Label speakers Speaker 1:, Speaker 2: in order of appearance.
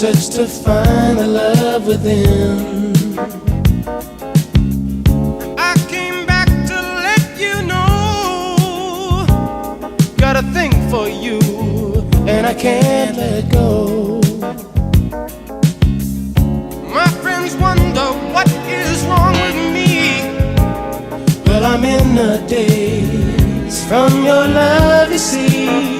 Speaker 1: search to find the love within. I came back to let you know, got a thing for you, and I can't let go. My friends wonder what is wrong with me. Well, I'm in a daze from your love, you see.